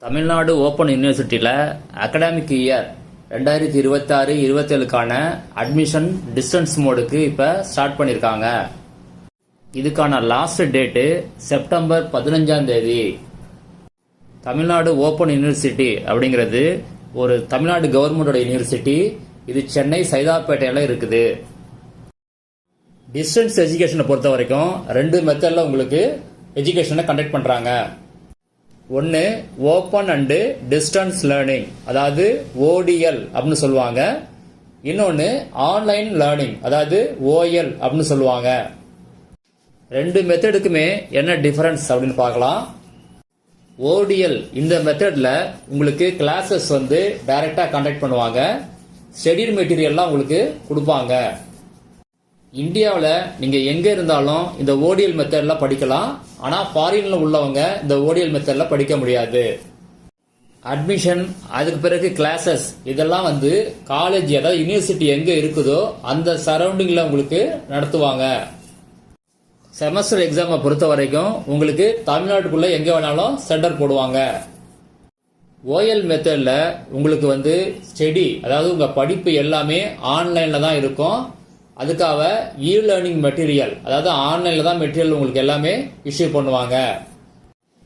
Tamil Nadu open யூனிவர்சிட்டியில் academic year 2026-27க்கான admission distance மோடுக்கு இப்போ ஸ்டார்ட் பண்ணியிருக்காங்க. இதுக்கான லாஸ்ட் டேட்டு செப்டம்பர் 15ஆம் தேதி. தமிழ்நாடு ஓப்பன் யூனிவர்சிட்டி அப்படிங்கிறது ஒரு தமிழ்நாடு கவர்மெண்டோட யூனிவர்சிட்டி. இது சென்னை சைதாப்பேட்டையில் இருக்குது. டிஸ்டன்ஸ் எஜுகேஷனை பொறுத்த வரைக்கும் 2 மெத்தடில் உங்களுக்கு எஜுகேஷனை கண்டக்ட் பண்ணுறாங்க. ஒன்று ஓப்பன் அண்டு டிஸ்டன்ஸ் லேர்னிங், அதாவது ஓடிஎல் அப்படின்னு சொல்லுவாங்க. இன்னொன்று ஆன்லைன் லேர்னிங், அதாவது ஓஎல் அப்படின்னு சொல்லுவாங்க. 2 மெத்தடுக்குமே என்ன டிஃபரன்ஸ் அப்படின்னு பார்க்கலாம். ஓடிஎல் இந்த மெத்தடில் உங்களுக்கு கிளாஸஸ் டைரக்டாக கண்டக்ட் பண்ணுவாங்க. ஷெட்யூல் மெட்டீரியல்லாம் உங்களுக்கு கொடுப்பாங்க. இந்தியாவில் நீங்கள் எங்கே இருந்தாலும் இந்த ஓடிஎல் மெத்தடில் படிக்கலாம். ஆனால் ஃபாரினில் உள்ளவங்க இந்த ஓடிஎல் மெத்தடில் படிக்க முடியாது. அட்மிஷன், அதுக்கு பிறகு கிளாஸஸ், இதெல்லாம் காலேஜ், அதாவது யூனிவர்சிட்டி எங்கே இருக்குதோ அந்த சரௌண்டிங்கில் உங்களுக்கு நடத்துவாங்க. செமஸ்டர் எக்ஸாமை பொறுத்த வரைக்கும் உங்களுக்கு தமிழ்நாட்டுக்குள்ளே எங்கே வேணாலும் சென்டர் போடுவாங்க. ஓஎல் மெத்தடில் உங்களுக்கு ஸ்டடி, அதாவது உங்கள் படிப்பு எல்லாமே ஆன்லைனில் தான் இருக்கும். அதுக்காக இ லேர்னிங் மெட்டீரியல், அதாவது ஆன்லைனில் தான் மெட்டீரியல் உங்களுக்கு எல்லாமே இஷ்யூ பண்ணுவாங்க.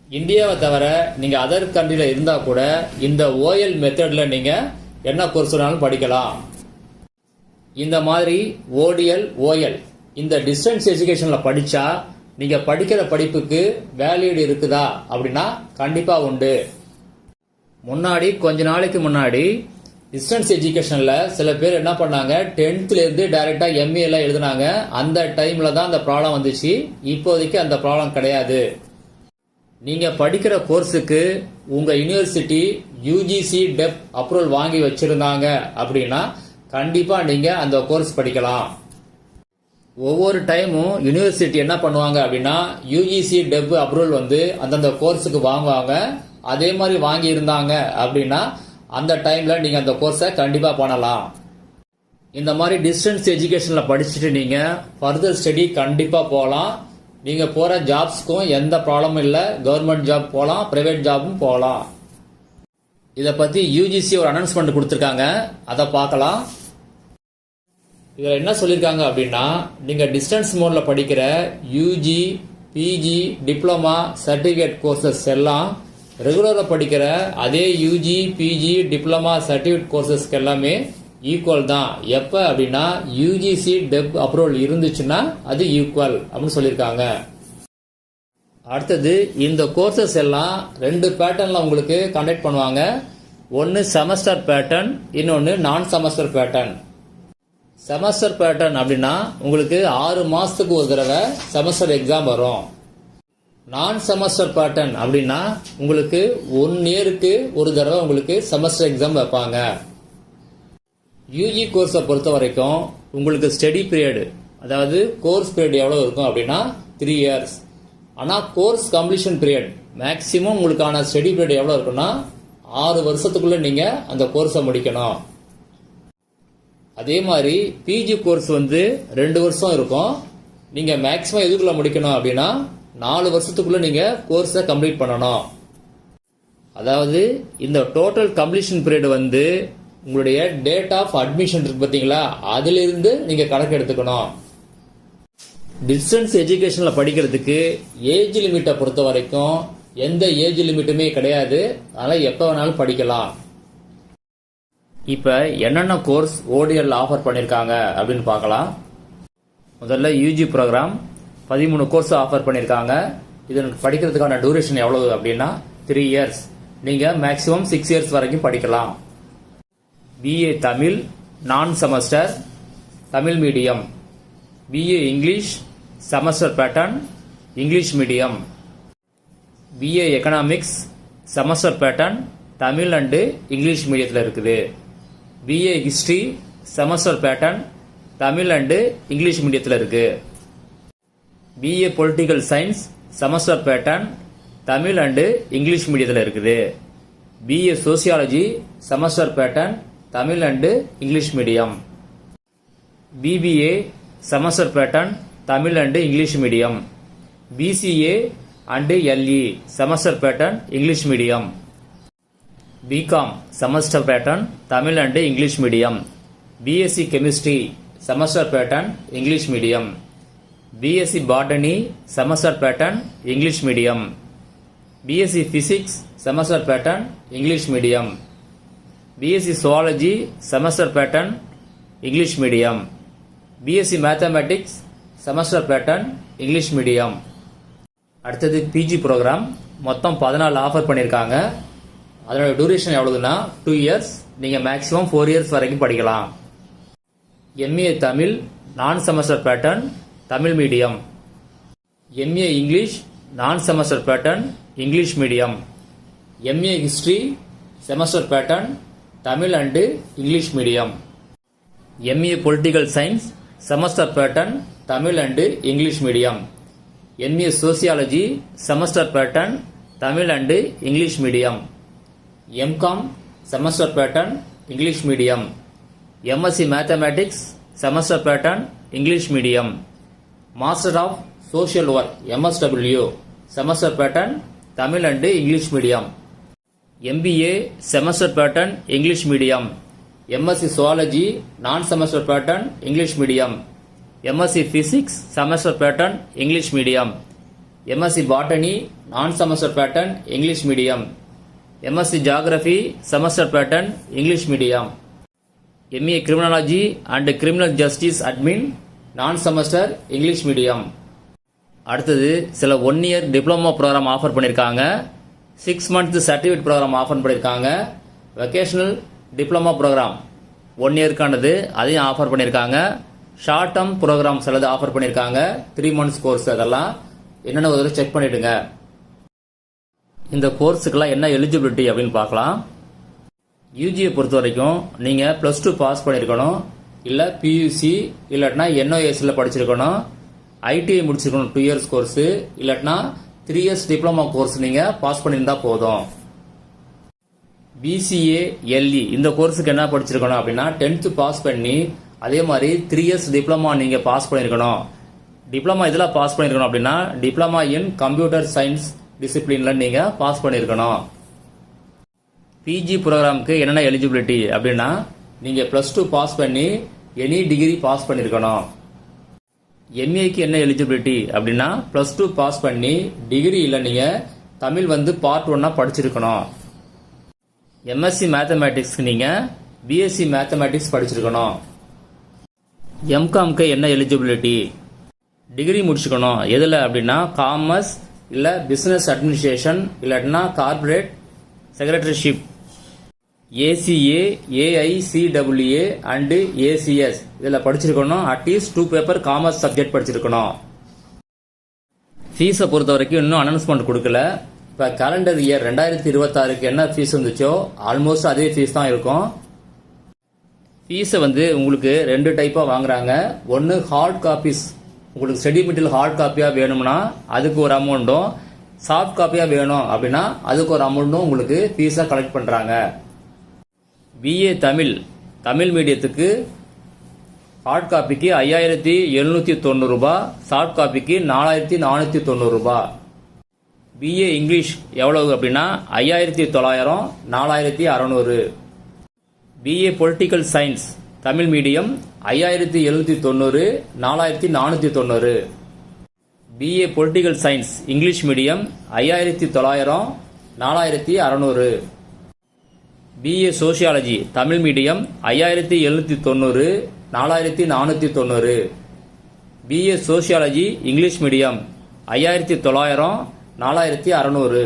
இந்தியாவை தவிர நீங்கள் அதர் கண்ட்ரியில் இருந்தால் கூட இந்த ஓஎல் மெத்தடில் நீங்கள் என்ன கோர்ஸ் வேணாலும் படிக்கலாம். இந்த மாதிரி ஓடிஎல் ஓஎல் இந்த டிஸ்டன்ஸ் எஜுகேஷனில் படித்தா நீங்கள் படிக்கிற படிப்புக்கு வேல்யூடு இருக்குதா அப்படின்னா கண்டிப்பாக உண்டு. கொஞ்ச நாளைக்கு முன்னாடி டிஸ்டன்ஸ் எஜுகேஷன்ல சில பேர் என்ன பண்ணாங்க, 10th இருந்து டைரக்டா எம்ஏ எல்லாம் எழுதினாங்க. அந்த டைம்ல தான் அந்த ப்ராப்ளம் வந்துச்சு. இப்போதைக்கு அந்த ப்ராப்ளம் கிடையாது. நீங்க படிக்கிற கோர்ஸுக்கு உங்க யூனிவர்சிட்டி யூஜிசி டெப் அப்ரூவல் வாங்கி வச்சிருந்தாங்க அப்படின்னா கண்டிப்பா நீங்க அந்த கோர்ஸ் படிக்கலாம். ஒவ்வொரு டைமும் யூனிவர்சிட்டி என்ன பண்ணுவாங்க அப்படின்னா யூஜிசி டெப் அப்ரூவல் அந்தந்த கோர்ஸுக்கு வாங்குவாங்க. அதே மாதிரி வாங்கி இருந்தாங்க அப்படின்னா அந்த டைம்ல நீங்க அந்த கோர்ஸை கண்டிப்பா பண்ணலாம். இந்த மாதிரி டிஸ்டன்ஸ் எஜுகேஷன்ல படிச்சுட்டு நீங்க ஃபர்தர் ஸ்டடி கண்டிப்பா போகலாம். நீங்க போற ஜாப்ஸ்க்கும் எந்த ப்ராப்ளமும் இல்லை. கவர்மெண்ட் ஜாப் போகலாம், பிரைவேட் ஜாபும் போகலாம். இதை பத்தி யூஜிசி ஒரு அனௌன்ஸ்மெண்ட் கொடுத்துருக்காங்க, அதை பார்க்கலாம். இதுல என்ன சொல்லியிருக்காங்க அப்படின்னா, நீங்க டிஸ்டன்ஸ் மோட்ல படிக்கிற UG, PG, diploma, certificate courses எல்லாம் ரெகுலராக படிக்கிற அதே யூஜி, பிஜி, டிப்ளமா, சர்டிஃபிகேட் கோர்சஸ்க்கு எல்லாமே ஈக்குவல் தான். எப்போ அப்படின்னா யூஜிசி டெப் அப்ரூவல் இருந்துச்சுன்னா அது ஈக்குவல் அப்படின்னு சொல்லியிருக்காங்க. அடுத்தது இந்த கோர்சஸ் எல்லாம் 2 பேட்டர்ன்ல உங்களுக்கு கண்டக்ட் பண்ணுவாங்க. ஒன்று செமஸ்டர் பேட்டர்ன், இன்னொன்று நான் செமஸ்டர் பேட்டர்ன். செமஸ்டர் பேட்டர்ன் அப்படின்னா உங்களுக்கு 6 மாசத்துக்கு ஒரு தடவை செமஸ்டர் எக்ஸாம் வரும். நான் செமஸ்டர் பேட்டர்ன் அப்படின்னா உங்களுக்கு 1 இயருக்கு ஒரு தடவை உங்களுக்கு செமஸ்டர் எக்ஸாம் வைப்பாங்க. யூஜி கோர்ஸை பொறுத்த வரைக்கும் உங்களுக்கு ஸ்டடி பீரியட், அதாவது கோர்ஸ் பீரியட் எவ்வளவு இருக்கும் அப்படின்னா 3 இயர்ஸ். ஆனால் கோர்ஸ் கம்ப்ளீஷன் பீரியட் மேக்சிமம் உங்களுக்கான ஸ்டடி பீரியட் எவ்வளவு இருக்குன்னா 6 வருஷத்துக்குள்ள நீங்க அந்த கோர்ஸை முடிக்கணும். அதே மாதிரி பிஜி கோர்ஸ் 2 வருஷம் இருக்கும். நீங்க மேக்சிமம் எதுக்குள்ள முடிக்கணும் அப்படின்னா 4 வருஷத்துக்குள்ள நீங்க கோர்ஸை கம்ப்ளீட் பண்ணணும். அதாவது இந்த டோட்டல் கம்ப்ளீஷன் பீரியட் உங்களுடைய டேட் ஆஃப் அட்மிஷன் இருக்கு பாத்தீங்களா, அதிலிருந்து நீங்க கணக்கு எடுத்துக்கணும். டிஸ்டன்ஸ் எஜுகேஷன்ல படிக்கிறதுக்கு ஏஜ் லிமிட்டை பொறுத்த வரைக்கும் எந்த ஏஜ் லிமிட்டுமே கிடையாது. அதனால எப்ப வேணாலும் படிக்கலாம். இப்ப என்னென்ன கோர்ஸ் ஓடிஎல் ஆஃபர் பண்ணிருக்காங்க அப்படின்னு பார்க்கலாம். முதல்ல யூஜி ப்ரோக்ராம் 13 கோர்ஸ் ஆஃபர் பண்ணியிருக்காங்க. இது படிக்கிறதுக்கான டியூரேஷன் எவ்வளவு அப்படின்னா 3 இயர்ஸ். நீங்க மேக்ஸிமம் 6 இயர்ஸ் வரைக்கும் படிக்கலாம். BA Tamil non semester Tamil medium, BA English semester pattern English medium, BA economics semester pattern Tamil and English மீடியத்தில் இருக்குது. BA history semester pattern Tamil and English மீடியத்தில் இருக்கு. BA political science semester pattern Tamil and English மீடியத்தில் இருக்குது. BA sociology semester pattern Tamil and English medium. BBA semester pattern Tamil and English medium. BCA and LE semester pattern English medium. BCom semester pattern Tamil and English medium. BSc chemistry semester pattern English medium. BSc botany semester pattern English medium. BSc physics semester pattern English medium. BSc zoology semester pattern English medium. BSc mathematics semester pattern English medium. அடுத்தது PG program. மொத்தம் 14 offer பண்ணியிருக்காங்க. அதோட duration எவ்வளவுன்னா 2 years. நீங்கள் maximum 4 years வரைக்கும் படிக்கலாம். MA Tamil non semester pattern Tamil medium. MA English non semester pattern English medium. MA history semester pattern Tamil and English medium. MA political science semester pattern Tamil and English medium. MA sociology semester pattern Tamil and English medium. MCom semester pattern English medium. MSc mathematics semester pattern English medium. Master of social work MSW semester pattern Tamil and English medium. MBA semester pattern English medium. MSc Zoology non-semester pattern English medium. MSc Physics semester pattern English medium. MSc Botany non-semester pattern English medium. MSc Geography semester pattern English medium. MA Criminology and Criminal Justice Admin non-semester English medium. அடுத்தது சில 1 year diploma program offer பண்ணியிருக்காங்க. 6 month certificate program offer பண்ணியிருக்காங்க. Vocational diploma program 1 இயர்க்கானது அதையும் offer பண்ணியிருக்காங்க. Short term program சிலது offer பண்ணியிருக்காங்க. 3 months course. அதெல்லாம் என்னென்ன ஒரு செக் பண்ணிவிடுங்க. இந்த கோர்ஸுக்கெல்லாம் என்ன எலிஜிபிலிட்டி அப்படின்னு பார்க்கலாம். யூஜியை பொறுத்த வரைக்கும் நீங்கள் +2 பாஸ் பண்ணியிருக்கணும், இல்லை பியூசி இல்லாட்டினா NOSல படிச்சிருக்கணும், ஐடிஐ முடிச்சிருக்கணும் 2 years கோர்ஸு, இல்லாட்டினா 3 years டிப்ளமா கோர்ஸ் நீங்கள் பாஸ் பண்ணியிருந்தா போதும். BCA LE இந்த கோர்ஸுக்கு என்ன படிச்சிருக்கணும் அப்படின்னா 10th பாஸ் பண்ணி அதே மாதிரி 3 years டிப்ளமா நீங்கள் பாஸ் பண்ணியிருக்கணும். டிப்ளமா இதில் பாஸ் பண்ணியிருக்கணும் அப்படின்னா டிப்ளமா இன் கம்ப்யூட்டர் சயின்ஸ் டிசிப்ளினில் நீங்கள் பாஸ் பண்ணியிருக்கணும். பிஜி ப்ரோக்ராமுக்கு என்னென்ன எலிஜிபிலிட்டி அப்படின்னா நீங்கள் +2 பாஸ் பண்ணி எனி டிகிரி பாஸ் பண்ணியிருக்கணும். எம்ஏக்கு என்ன எலிஜிபிலிட்டி அப்படின்னா +2 பாஸ் பண்ணி டிகிரி இல்லை நீங்கள் தமிழ் பார்ட் 1 படிச்சிருக்கணும். MSc மேத்தமேட்டிக்ஸ்க்கு நீங்கள் பிஎஸ்சி மேத்தமேட்டிக்ஸ் படிச்சிருக்கணும். எம்காம்க்கு என்ன எலிஜிபிலிட்டி? டிகிரி முடிச்சுக்கணும். எதில் அப்படின்னா காமர்ஸ் இல்லை பிஸ்னஸ் அட்மினிஸ்ட்ரேஷன் இல்லாட்டினா corporate secretaryship, ACA AICWA and ACS இதில் படிச்சிருக்கணும். அட்லீஸ்ட் 2 பேப்பர் காமர்ஸ் சப்ஜெக்ட் படிச்சிருக்கணும். ஃபீஸை பொறுத்த வரைக்கும் இன்னும் அனௌன்ஸ்மெண்ட் கொடுக்கல. இப்போ கேலண்டர் இயர் 2026க்கு என்ன ஃபீஸ் வந்துச்சோ ஆல்மோஸ்ட் அதே ஃபீஸ் தான் இருக்கும். ஃபீஸை உங்களுக்கு 2 டைப்பாக வாங்குறாங்க. ஒன்று ஹார்ட் காப்பீஸ், உங்களுக்கு ஸ்டடி மெட்டீரியல் ஹார்ட் காப்பியாக வேணும்னா அதுக்கு ஒரு அமௌண்ட்டும், சாஃப்ட் காப்பியாக வேணும் அப்படின்னா அதுக்கு ஒரு அமௌண்ட்டும் உங்களுக்கு ஃபீஸாக கலெக்ட் பண்ணுறாங்க. BA தமிழ் மீடியத்துக்கு ஹார்ட் காப்பிக்கு 5790 ரூபாய், சாஃப்ட் காப்பிக்கு 4490 ரூபாய். BA இங்கிலீஷ் எவ்வளவு அப்படின்னா 5900, 4600. BA political science Tamil medium 5790, 4490. BA political science English medium 5900, 4600. BA sociology Tamil medium 5790, 4490. BA sociology English medium 5900, 4600.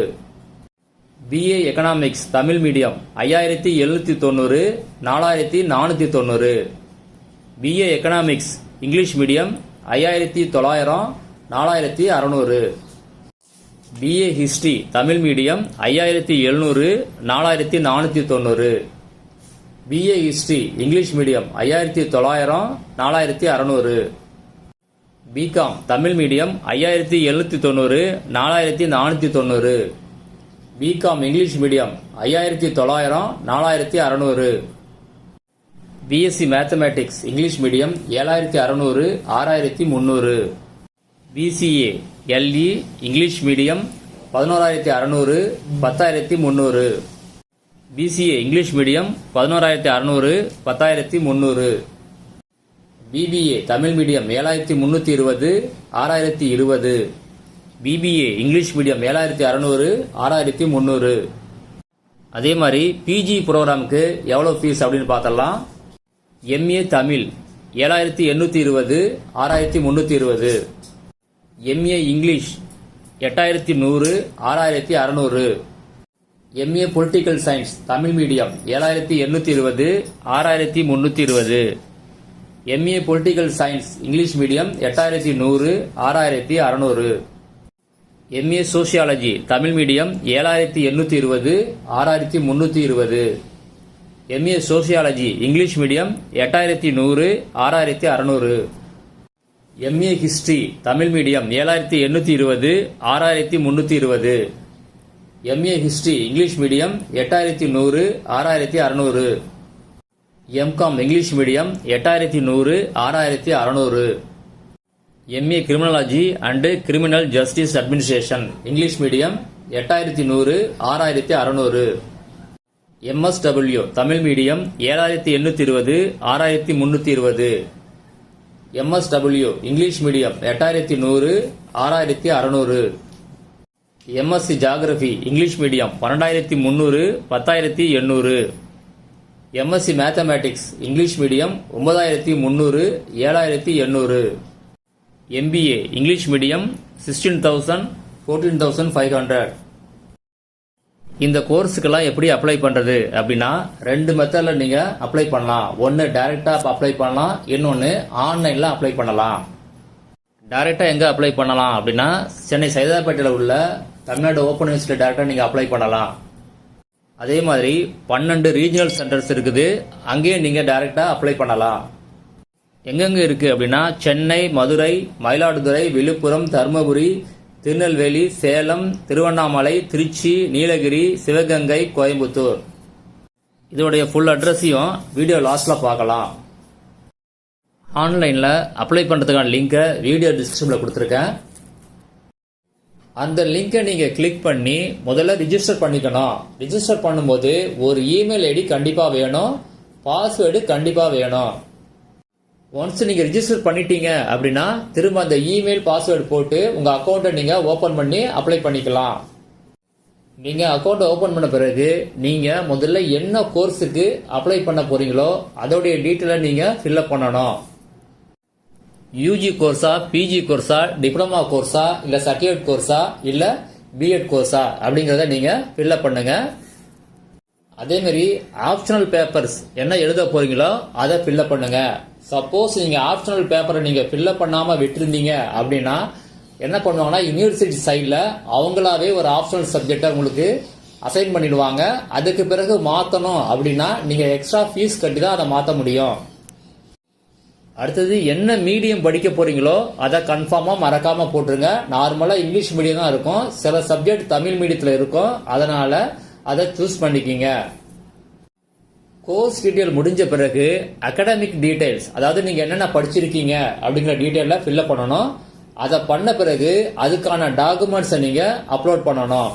BA economics Tamil medium 5790, 4490. BA economics English medium 5900, 4600. BA history Tamil medium 5700, 4490. BA history English medium 5900, 4600. BCom Tamil medium 5790, 4490. BCom English medium 5900, 4600. BSc mathematics English medium 7600, 6300. BCA LE English medium 11600, 10300. BCA English medium 11,600 10,300. BBA Tamil medium 7,320 6,020. BBA English medium 7,600 6,300. அதே மாதிரி PG ப்ரோக்ராமுக்கு எவ்வளோ fees அப்படின்னு பார்த்தலாம். MA Tamil 7,820 6,320. MA English 8,100 6,600. MA political science Tamil medium 7,820 6,320. MA political science English medium 8,100 6,600. MA sociology Tamil medium 7,820 6,320. MA sociology English medium 8,100 6,600. MA history Tamil medium 7,820 6,320. MA history English medium 8,100 6,600. MCom English medium 8,100 6,600. MA criminology and criminal justice administration English medium 8,100 6,600. MSW Tamil medium 7,820 6,320. MSW English medium 8,100 6,600. MSc geography English medium 12,300 10,800. MSc mathematics English medium 9,300 7,800. MBA English medium 16,000 14,500. இந்த கோர்ஸுக்கெல்லாம் எப்படி apply பண்றது அப்படின்னா 2 மெத்தட்ல நீங்க apply பண்ணலாம். ஒன்னு டைரக்டா apply பண்ணலாம், இன்னொன்னு ஆன்லைன்ல அப்ளை பண்ணலாம். டைரக்டா எங்க அப்ளை பண்ணலாம் அப்படின்னா சென்னை சைதாப்பேட்டையில் உள்ள தமிழ்நாடு ஓப்பன் யூனிவர்சிட்டி டைரக்டா நீங்க அப்ளை பண்ணலாம். அதே மாதிரி 12 ரீஜனல் சென்டர்ஸ் இருக்குது, அங்கேயும் நீங்க டைரக்டா அப்ளை பண்ணலாம். எங்கெங்க இருக்கு அப்படின்னா சென்னை, மதுரை, மயிலாடுதுறை, விழுப்புரம், தருமபுரி, திருநெல்வேலி, சேலம், திருவண்ணாமலை, திருச்சி, நீலகிரி, சிவகங்கை, கோயம்புத்தூர். இதோடைய ஃபுல் அட்ரஸையும் வீடியோ லாஸ்ட்ல பார்க்கலாம். ஆன்லைன்ல அப்ளை பண்றதுக்கான லிங்கை வீடியோ டிஸ்கிரிப்ஷன்ல கொடுத்துருக்கேன். அந்த லிங்கை நீங்க கிளிக் பண்ணி முதல்ல ரிஜிஸ்டர் பண்ணிக்கணும். ரிஜிஸ்டர் பண்ணும்போது ஒரு இமெயில் ஐடி கண்டிப்பா வேணும், பாஸ்வேர்டு கண்டிப்பா வேணும். ஒன்ஸ் நீங்க ரிஜிஸ்டர் பண்ணிட்டீங்க அப்படின்னா திரும்ப அந்த இமெயில் பாஸ்வேர்டு போட்டு உங்க அக்கௌண்ட்டை நீங்க ஓபன் பண்ணி அப்ளை பண்ணிக்கலாம். நீங்க அக்கௌண்ட் ஓபன் பண்ண பிறகு நீங்க முதல்ல என்ன கோர்ஸுக்கு அப்ளை பண்ண போறீங்களோ அதோடைய டீட்டெயிலை நீங்க ஃபில்அப் பண்ணணும். யூஜி கோர்ஸா, பிஜி கோர்ஸா, டிப்ளமா கோர்ஸா, இல்ல சர்டிபிகேட் கோர்ஸா, இல்ல பிஎட் கோர்ஸா அப்படிங்கறத நீங்க ஃபில்அப் பண்ணுங்க. அதே மாதிரி ஆப்ஷனல் பேப்பர்ஸ் என்ன எழுத போறீங்களோ அதை ஃபில்அப் பண்ணுங்க. சப்போஸ் நீங்க ஆப்ஷனல் பேப்பரை நீங்க ஃபில்அப் பண்ணாம விட்டுருந்தீங்க அப்படின்னா என்ன பண்ணுவாங்கன்னா யூனிவர்சிட்டி சைட்ல அவங்களாவே ஒரு ஆப்ஷனல் சப்ஜெக்டை உங்களுக்கு அசைன் பண்ணிடுவாங்க. அதுக்கு பிறகு மாத்தணும் அப்படின்னா நீங்க எக்ஸ்ட்ரா ஃபீஸ் கட்டி தான் அதை மாற்ற முடியும். அடுத்தது என்ன மீடியம் படிக்க போறீங்களோ அதை கன்ஃபார்மா மறக்காம போட்டுருங்க. நார்மலா இங்கிலீஷ் மீடியம் தான் இருக்கும், சில சப்ஜெக்ட் தமிழ் மீடியத்தில் இருக்கும், அதனால அதை சூஸ் பண்ணிக்கிங்க. கோர்ஸ் டீடைல் முடிஞ்ச பிறகு அகாடமிக் டீடைல்ஸ், அதாவது நீங்க என்னென்ன படிச்சிருக்கீங்க அப்படிங்கிற டீடைல ஃபில்அப் பண்ணணும். அதை பண்ண பிறகு அதுக்கான டாக்குமெண்ட்ஸை நீங்க அப்லோட் பண்ணணும்.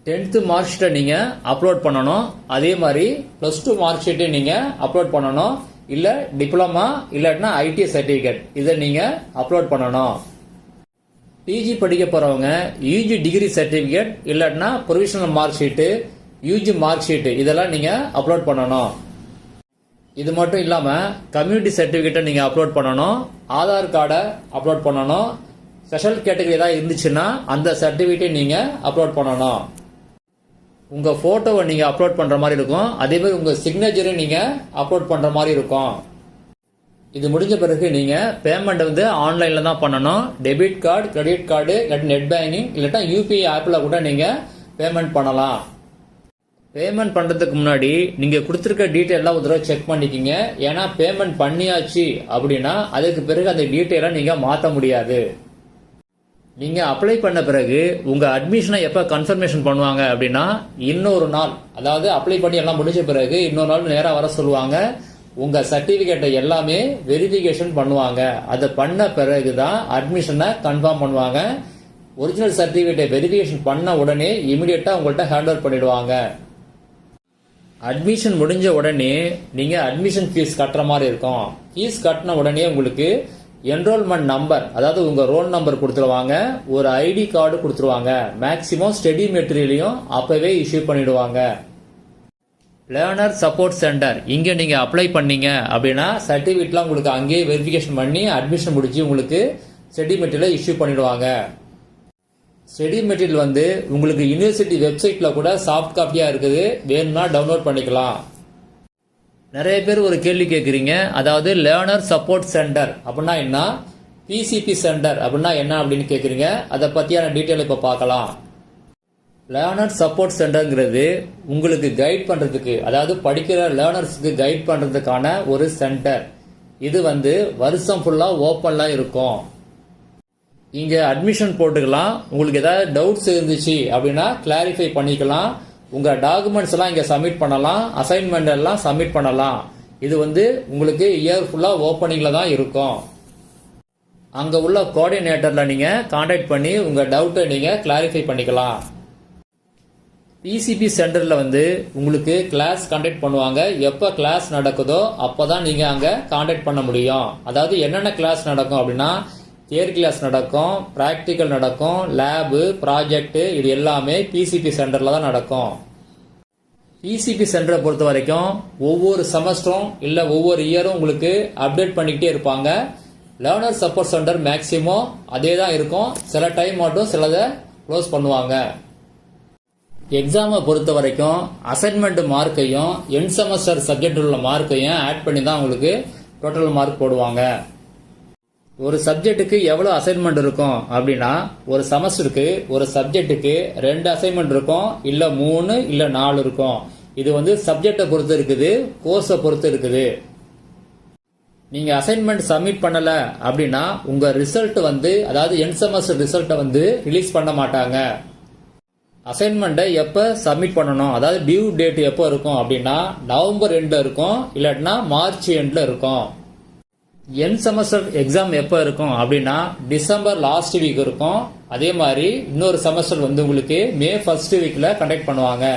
10th மார்க் ஷீட்டை நீங்க அப்லோட் பண்ணணும். அதே மாதிரி +2 மார்க் ஷீட்டை நீங்க அப்லோட் பண்ணணும். இல்ல டிப்ளமா இல்லாட்டினா ஐடி சர்டிபிகேட் இதை நீங்க அப்லோட் பண்ணணும். பிஜி படிக்க போறவங்க யூஜி டிகிரி சர்டிபிகேட் இல்லாட்டினா provisional mark sheet, UG mark sheet இதெல்லாம் நீங்க அப்லோட் பண்ணணும். இது மட்டும் இல்லாம கம்யூனிட்டி சர்டிபிகேட்டை நீங்க அப்லோட் பண்ணணும், ஆதார் கார்டை அப்லோட் பண்ணணும், ஸ்பெஷல் கேட்டகரி ஏதாவது இருந்துச்சுன்னா அந்த சர்டிபிகேட்டை நீங்க அப்லோட் பண்ணணும். உங்க போட்டோவை நீங்க அப்லோட் பண்ற மாதிரி இருக்கும். அதே மாதிரி உங்க சிக்னேச்சரை நீங்க அப்லோட் பண்ற மாதிரி இருக்கும். இது முடிஞ்ச பிறகு நீங்க பேமெண்ட் ஆன்லைன்ல தான் பண்ணணும். டெபிட் கார்டு, கிரெடிட் கார்டு, இல்லாட்டி நெட் பேங்கிங், இல்லாட்டா யூபிஐ ஆப்ல கூட நீங்க பேமெண்ட் பண்ணலாம். பேமெண்ட் பண்றதுக்கு முன்னாடி நீங்க கொடுத்திருக்க டீட்டெயிலாம் ஒரு தடவை செக் பண்ணிக்கிங்க. ஏன்னா பேமெண்ட் பண்ணியாச்சு அப்படின்னா அதுக்கு பிறகு அந்த டீட்டெயிலை நீங்க மாற்ற முடியாது. நீங்க அப்ளை பண்ண பிறகு உங்க அட்மிஷனை எப்ப கன்ஃபர்மேஷன் பண்ணுவாங்க அப்படின்னா இன்னொரு நாள், அதாவது அப்ளை பண்ணி எல்லாம் முடிஞ்ச பிறகு இன்னொரு நாள் நேரா வர சொல்லுவாங்க. உங்க சர்டிபிகேட்டை எல்லாமே வெரிஃபிகேஷன் பண்ணுவாங்க. அதை பண்ண பிறகுதான் அட்மிஷனை கன்ஃபார்ம் பண்ணுவாங்க. ஒரிஜினல் சர்டிபிகேட்டை வெரிஃபிகேஷன் பண்ண உடனே இமிடியட்டா உங்கள்கிட்ட ஹேண்ட் ஓவர் பண்ணிடுவாங்க. அட்மிஷன் முடிஞ்ச உடனே நீங்க அட்மிஷன் ஃபீஸ் கட்டுற மாதிரி இருக்கும். ஃபீஸ் கட்டின உடனே உங்களுக்கு என்ரோல்மெண்ட் நம்பர், அதாவது உங்க ரோல் நம்பர் கொடுத்துருவாங்க, ஒரு ஐடி கார்டு கொடுத்துருவாங்க. மேக்சிமம் ஸ்டடி மெட்டீரியலையும் அப்பவே இஷ்யூ பண்ணிடுவாங்க. லேர்னர் சப்போர்ட் சென்டர் இங்க நீங்க அப்ளை பண்ணீங்க அப்படின்னா சர்டிபிகேட்லாம் உங்களுக்கு அங்கேயே வெரிஃபிகேஷன் பண்ணி அட்மிஷன் முடிச்சு உங்களுக்கு ஸ்டடி மெட்டீரியல் இஷ்யூ பண்ணிடுவாங்க. ஸ்டடி மெட்டீரியல் வந்து உங்களுக்கு யூனிவர்சிட்டி வெப்சைட்ல கூட சாஃப்ட் காப்பியா இருக்குது, வேணும்னா டவுன்லோட் பண்ணிக்கலாம். நிறைய பேர் ஒரு கேள்வி கேட்குறீங்க, அதாவது லேர்னர் சப்போர்ட் சென்டர் அப்படின்னா என்ன, பிசிபி சென்டர் அப்படின்னா என்ன அப்படின்னு கேட்குறீங்க. அதை பற்றியான டீட்டெயில் இப்போ பார்க்கலாம். லேர்னர் சப்போர்ட் சென்டர்ங்கிறது உங்களுக்கு கைட் பண்ணுறதுக்கு, அதாவது படிக்கிற லேர்னர்ஸுக்கு கைட் பண்ணுறதுக்கான ஒரு சென்டர். இது வந்து வருஷம் ஃபுல்லாக ஓப்பன்லாம் இருக்கும். இங்கே அட்மிஷன் போட்டுக்கலாம். உங்களுக்கு ஏதாவது டவுட்ஸ் இருந்துச்சு அப்படின்னா கிளாரிஃபை பண்ணிக்கலாம். உங்கள் டாக்குமெண்ட்ஸ் எல்லாம் இங்கே சப்மிட் பண்ணலாம், அசைன்மெண்ட் எல்லாம் சப்மிட் பண்ணலாம். இது வந்து உங்களுக்கு இயர் ஃபுல்லாக ஓப்பனிங்கில் தான் இருக்கும். அங்கே உள்ள கோஆர்டினேட்டரில் நீங்கள் கான்டாக்ட் பண்ணி உங்கள் டவுட்டை நீங்கள் கிளாரிஃபை பண்ணிக்கலாம். பிசிபி சென்டரில் வந்து உங்களுக்கு கிளாஸ் கண்டக்ட் பண்ணுவாங்க. எப்போ கிளாஸ் நடக்குதோ அப்போ தான் நீங்கள் அங்கே கான்டாக்ட் பண்ண முடியும். அதாவது என்னென்ன கிளாஸ் நடக்கும் அப்படின்னா, தியரி கிளாஸ் நடக்கும், ப்ராக்டிக்கல் நடக்கும், லேபு, ப்ராஜெக்ட், இது எல்லாமே பிசிபி சென்டரில் தான் நடக்கும். பிசிபி சென்டரை பொறுத்த வரைக்கும் ஒவ்வொரு செமஸ்டரும் இல்லை ஒவ்வொரு இயரும் உங்களுக்கு அப்டேட் பண்ணிக்கிட்டே இருப்பாங்க. லேர்னர் சப்போர்ட் சென்டர் மேக்சிமம் அதே தான் இருக்கும். சில டைம் மட்டும் சிலதை க்ளோஸ் பண்ணுவாங்க. எக்ஸாமை பொறுத்த வரைக்கும் அசைன்மெண்ட் மார்க்கையும் எண்ட் செமஸ்டர் சப்ஜெக்ட் உள்ள மார்க்கையும் ஆட் பண்ணி தான் உங்களுக்கு டோட்டல் மார்க் போடுவாங்க. ஒரு சப்ஜெக்ட்டுக்கு எவ்வளோ அசைன்மெண்ட் இருக்கும் அப்படின்னா, ஒரு செமஸ்டருக்கு ஒரு சப்ஜெக்ட்டுக்கு 2 அசைன்மெண்ட் இருக்கும், இல்லை 3 இல்லை 4 இருக்கும். இது வந்து சப்ஜெக்டை பொறுத்து இருக்குது, கோர்ஸை பொறுத்து இருக்குது. நீங்க அசைன்மெண்ட் சப்மிட் பண்ணல அப்படின்னா உங்க ரிசல்ட் வந்து, அதாவது எண்ட் செமஸ்டர் ரிசல்ட்டை வந்து ரிலீஸ் பண்ண மாட்டாங்க. அசைன்மெண்ட்டை எப்போ சப்மிட் பண்ணணும், அதாவது டியூ டேட் எப்போ இருக்கும் அப்படின்னா நவம்பர் எண்டில் இருக்கும், இல்லாட்டினா மார்ச் எண்டில் இருக்கும். எண்ட் செமஸ்டர் எக்ஸாம் எப்போ இருக்கும் அப்படின்னா டிசம்பர் லாஸ்ட் வீக் இருக்கும். அதே மாதிரி இன்னொரு செமஸ்டர் வந்து உங்களுக்கு மே ஃபர்ஸ்ட் வீக்ல கண்டக்ட் பண்ணுவாங்க.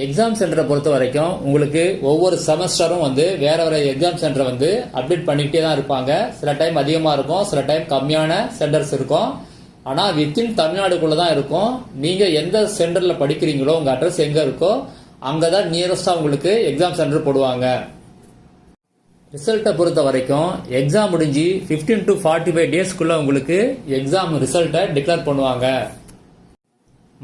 எக்ஸாம் சென்டரை பொறுத்த வரைக்கும் உங்களுக்கு ஒவ்வொரு செமஸ்டரும் வந்து வேற வேற எக்ஸாம் சென்டரை வந்து அப்டேட் பண்ணிக்கிட்டே தான் இருப்பாங்க. சில டைம் அதிகமாக இருக்கும், சில டைம் கம்மியான சென்டர்ஸ் இருக்கும். ஆனால் வித்தின் தமிழ்நாடுக்குள்ள தான் இருக்கும். நீங்கள் எந்த சென்டரில் படிக்கிறீங்களோ உங்கள் அட்ரஸ் எங்கே இருக்கோ அங்கே தான் நியரஸ்டாக உங்களுக்கு எக்ஸாம் சென்டர் போடுவாங்க. ரிசல்ட்டை பொறுத்த வரைக்கும் எக்ஸாம் முடிஞ்சு 15 to 45 டேஸ்க்குள்ள உங்களுக்கு எக்ஸாம் ரிசல்ட்டை டிக்ளேர் பண்ணுவாங்க.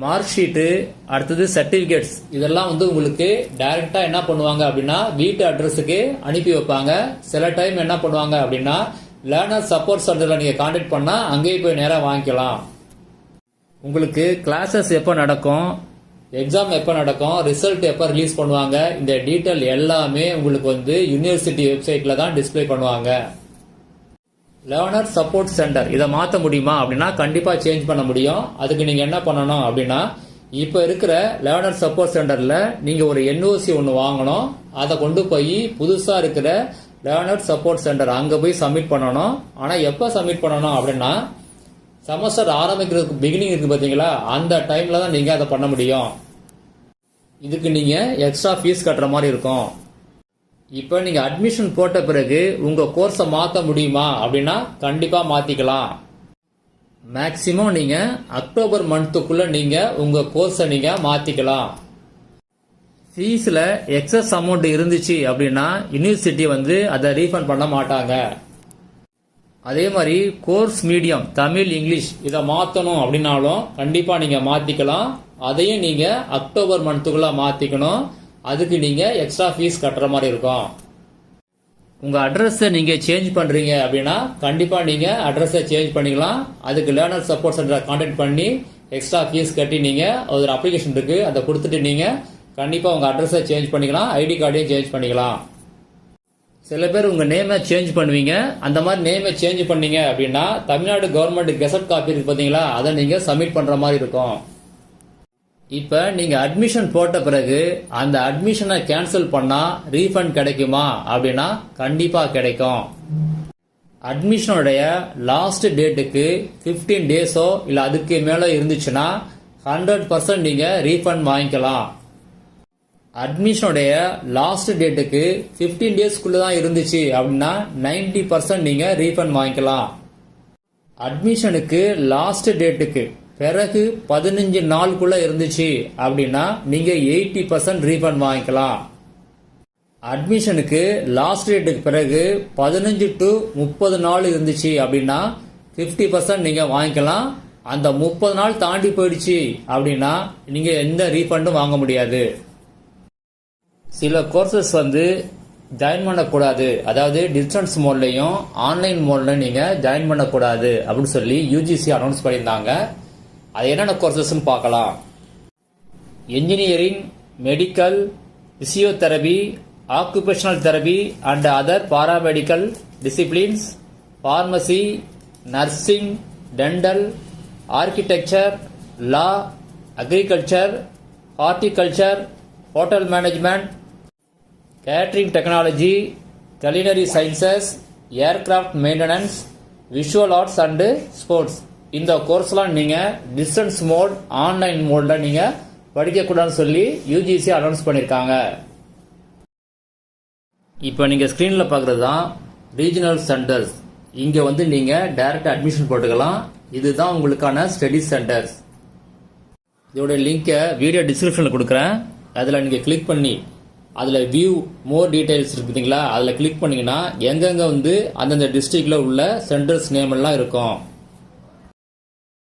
மார்க் ஷீட்டு, அடுத்தது சர்டிஃபிகேட்ஸ், இதெல்லாம் வந்து உங்களுக்கு டைரக்டா என்ன பண்ணுவாங்க அப்படின்னா வீட்டு அட்ரஸுக்கு அனுப்பி வைப்பாங்க. சில டைம் என்ன பண்ணுவாங்க அப்படின்னா லேர்னர் சப்போர்ட் சென்டரில் நீங்கள் கான்டாக்ட் பண்ணால் அங்கேயே போய் நேராக வாங்கிக்கலாம். உங்களுக்கு கிளாஸஸ் எப்போ நடக்கும், எக்ஸாம் எப்போ நடக்கும், ரிசல்ட் எப்போ ரிலீஸ் பண்ணுவாங்க, இந்த டீட்டெயில் எல்லாமே உங்களுக்கு வந்து யூனிவர்சிட்டி வெப்சைட்டில் தான் டிஸ்பிளே பண்ணுவாங்க. லேர்னர் சப்போர்ட் சென்டர் இதை மாற்ற முடியுமா அப்படின்னா கண்டிப்பாக சேஞ்ச் பண்ண முடியும். அதுக்கு நீங்கள் என்ன பண்ணணும் அப்படின்னா, இப்போ இருக்கிற லேர்னர் சப்போர்ட் சென்டரில் நீங்கள் ஒரு என்ஓசி ஒன்று வாங்கணும். அதை கொண்டு போய் புதுசாக இருக்கிற லேர்னர் சப்போர்ட் சென்டர் அங்கே போய் சப்மிட் பண்ணணும். ஆனால் எப்போ சப்மிட் பண்ணணும் அப்படின்னா செமஸ்டர் ஆரம்பிக்கிறதுக்கு பிகினிங் இருக்கு பார்த்தீங்களா, அந்த டைமில் தான் நீங்கள் அதை பண்ண முடியும். இதுக்கு நீங்கள் எக்ஸ்ட்ரா ஃபீஸ் கட்டுற மாதிரி இருக்கும். இப்போ நீங்கள் அட்மிஷன் போட்ட பிறகு உங்கள் கோர்ஸை மாற்ற முடியுமா அப்படின்னா கண்டிப்பாக மாற்றிக்கலாம். மேக்சிமம் நீங்கள் அக்டோபர் மந்த்துக்குள்ளே நீங்கள் உங்கள் கோர்ஸை நீங்கள் மாற்றிக்கலாம். ஃபீஸில் எக்ஸஸ் அமௌண்ட் இருந்துச்சு அப்படின்னா யூனிவர்சிட்டி வந்து அதை ரீஃபண்ட் பண்ண மாட்டாங்க. அதே மாதிரி கோர்ஸ் மீடியம் தமிழ் இங்கிலீஷ் இதை மாற்றணும் அப்படின்னாலும் கண்டிப்பாக நீங்கள் மாற்றிக்கலாம். அதையும் நீங்கள் அக்டோபர் மந்த்துக்குள்ளே மாற்றிக்கணும். அதுக்கு நீங்கள் எக்ஸ்ட்ரா ஃபீஸ் கட்டுற மாதிரி இருக்கும். உங்கள் அட்ரஸை நீங்கள் சேஞ்ச் பண்ணுறீங்க அப்படின்னா கண்டிப்பாக நீங்கள் அட்ரஸை சேஞ்ச் பண்ணிக்கலாம். அதுக்கு லேர்னர் சப்போர்ட் சென்டரை கான்டாக்ட் பண்ணி எக்ஸ்ட்ரா ஃபீஸ் கட்டி நீங்கள் ஒரு அப்ளிகேஷன் இருக்குது, அதை கொடுத்துட்டு நீங்கள் கண்டிப்பாக உங்கள் அட்ரஸை சேஞ்ச் பண்ணிக்கலாம், ஐடி கார்டையும் சேஞ்ச் பண்ணிக்கலாம். சில பேர் உங்கள் நேமை சேஞ்ச் பண்ணுவீங்க. அந்த மாதிரி நேமை சேஞ்ச் பண்ணீங்க அப்படின்னா தமிழ்நாடு கவர்மெண்ட் கெசட் காப்பி இருக்கு பார்த்தீங்களா, அதை நீங்கள் சப்மிட் பண்ணுற மாதிரி இருக்கும். இப்போ நீங்கள் அட்மிஷன் போட்ட பிறகு அந்த அட்மிஷனை கேன்சல் பண்ணால் ரீஃபண்ட் கிடைக்குமா அப்படின்னா கண்டிப்பாக கிடைக்கும். அட்மிஷனுடைய லாஸ்ட் டேட்டுக்கு 15 டேஸோ இல்லை அதுக்கு மேலே இருந்துச்சுன்னா 100% நீங்கள் ரீஃபண்ட் வாங்கிக்கலாம். அட்மிஷனுடைய லாஸ்ட் டேட்டுக்கு 15 டேஸ்க்குள்ள தான் இருந்துச்சு அப்படின்னா 90% நீங்க ரீஃபண்ட் வாங்கிக்கலாம். அட்மிஷனுக்கு லாஸ்ட் டேட்டுக்கு பிறகு 15 நாளுக்குள்ள இருந்துச்சு அப்படின்னா நீங்க 80% ரீஃபண்ட் வாங்கிக்கலாம். அட்மிஷனுக்கு லாஸ்ட் டேட்டுக்கு பிறகு 15 to 30 நாள் இருந்துச்சு அப்படின்னா 50% நீங்க வாங்கிக்கலாம். அந்த 30 நாள் தாண்டி போயிடுச்சு அப்படின்னா நீங்க எந்த ரீஃபண்டும் வாங்க முடியாது. சில கோர்சஸ் ஜாயின் பண்ணக்கூடாது, அதாவது டிஸ்டன்ஸ் மோட்லையும் ஆன்லைன் மோட்ல நீங்க ஜாயின் பண்ணக்கூடாது அப்படின்னு சொல்லி யூஜிசி அனௌன்ஸ் பண்ணியிருந்தாங்க. அது என்னென்ன கோர்சஸ்ன்னு பார்க்கலாம். Engineering, medical, physiotherapy, occupational therapy and other paramedical disciplines, pharmacy, nursing, dental, architecture, law, agriculture, horticulture, hotel management, catering technology, culinary sciences, aircraft maintenance, visual arts and sports. இந்த கோர்ஸ்லாம் நீங்க distance mode, online மோட்ல நீங்க படிக்கக்கூடாதுன்னு சொல்லி UGC announce பண்ணியிருக்காங்க. இப்போ நீங்க ஸ்கிரீன்ல பார்க்கறது தான் ரீஜனல் சென்டர்ஸ். இங்க நீங்க டைரக்ட் அட்மிஷன் போட்டுக்கலாம். இதுதான் உங்களுக்கான ஸ்டடி சென்டர்ஸ். இதோட லிங்கை வீடியோ டிஸ்கிரிப்ஷன்ல கொடுக்குறேன். அதில் நீங்க கிளிக் பண்ணி அதில் வியூ மோர் டீடைல்ஸ் இருக்குதுங்களா, அதில் கிளிக் பண்ணீங்கன்னா எங்கெங்க அந்தந்த டிஸ்ட்ரிக்ட்ல உள்ள சென்டர்ஸ் நேம் எல்லாம் இருக்கும்.